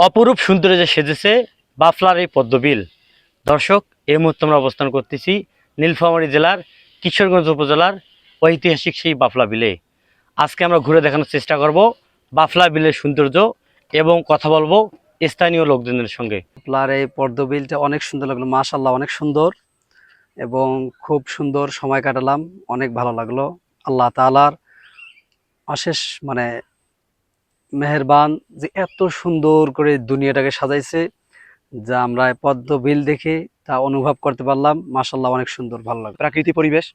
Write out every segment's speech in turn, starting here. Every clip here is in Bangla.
অপরূপ সৌন্দর্যে সেজেছে বাফলার এই পদ্মবিল। দর্শক, এই মুহূর্তে আমরা অবস্থান করতেছি নীলফামারী জেলার কিশোরগঞ্জ উপজেলার ঐতিহাসিক সেই বাফলা বিলে। আজকে আমরা ঘুরে দেখানোর চেষ্টা করব বাফলা বিলের সৌন্দর্য এবং কথা বলবো স্থানীয় লোকজনের সঙ্গে। আপনার এই পদ্মবিলটা অনেক সুন্দর লাগলো, মাশাআল্লাহ অনেক সুন্দর এবং খুব সুন্দর সময় কাটালাম। অনেক ভালো লাগলো। আল্লাহ তাআলার অশেষ মেহেরবান যে এত সুন্দর করে দুনিয়াটাকে সাজাইছে, যা আমরা এই পদ্মবিল দেখে তা অনুভব করতে পারলাম। মাশাআল্লাহ অনেক সুন্দর, ভালো লাগলো। প্রাকৃতিক পরিবেশ।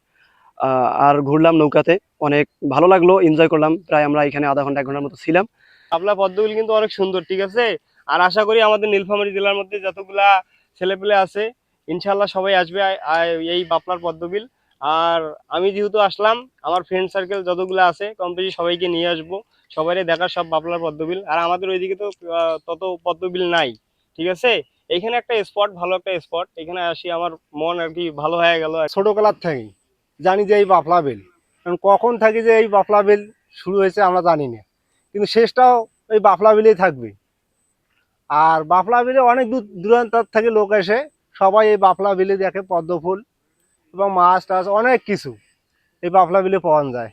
আর ঘুরলাম নৌকাতে, অনেক ভালো লাগলো, এনজয় করলাম। প্রায় আমরা এখানে আধা ঘন্টা 1 ঘন্টার মতো ছিলাম। শাপলা পদ্মবিল কিন্তু অনেক সুন্দর, ঠিক আছে। আর আশা করি আমাদের নীলফামারী জেলার মধ্যে যতগুলা ছেলেপেলে আছে ইনশাল্লাহ সবাই আসবে এই বাপলার পদ্মবিল। আর আমি যেহেতু আসলাম, আমার ফ্রেন্ড সার্কেল যতগুলো আছে কম বেশি সবাইকে নিয়ে আসবো, সবাই দেখার সব বাপলার পদ্মবিল। আর আমাদের ওইদিকে তো তত পদ্মবিল নাই, ঠিক আছে। এইখানে একটা স্পট, ভালো একটা স্পট, এখানে আসি আমার মন আর কি ভালো হয়ে গেল। ছোটবেলার থেকেই জানি যে এই বাফলা বিল, কারণ কখন থাকি যে এই বাফলা বিল শুরু হয়েছে আমরা জানি না, কিন্তু শেষটাও এই বাফলা বিলেই থাকবে। আর বাফলা বিলে অনেক দূর দূরান্ত থেকে লোক এসে সবাই এই বাফলা বিলে দেখে পদ্ম ফুল এবং মাছ টাছ অনেক কিছু এই বাফলা বিলে পাওয়া যায়।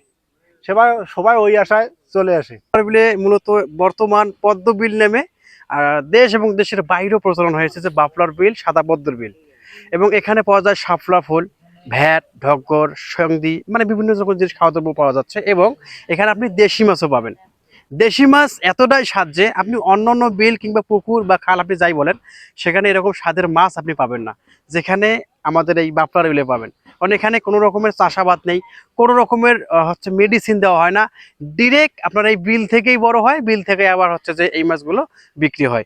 সবাই সবাই ওই আশায় চলে আসে। বিলে মূলত বর্তমান পদ্ম বিল নেমে দেশ এবং দেশের বাইরেও প্রচলন হয়েছে যে বাফলার বিল, সাদা পদ্মর বিল। এবং এখানে পাওয়া যায় শাপলা ফুল, ভ্যাট, ঢগ্গর, সঙ্গি, বিভিন্ন রকম জিনিস, খাওয়া দ্রব্য পাওয়া যাচ্ছে। এবং এখানে আপনি দেশি মাছও পাবেন। দেশি মাছ এতটাই স্বাদ যে আপনি অন্যান্য বিল কিংবা পুকুর বা খাল আপনি যাই বলেন, সেখানে এরকম স্বাদের মাছ আপনি পাবেন না, যেখানে আমাদের এই বাফলার বিলে পাবেন। কারণ এখানে কোনো রকমের চাষাবাদ নেই, কোনো রকমের মেডিসিন দেওয়া হয় না। ডিরেক্ট আপনার এই বিল থেকেই বড় হয়, বিল থেকে আবার যে এই মাছগুলো বিক্রি হয়।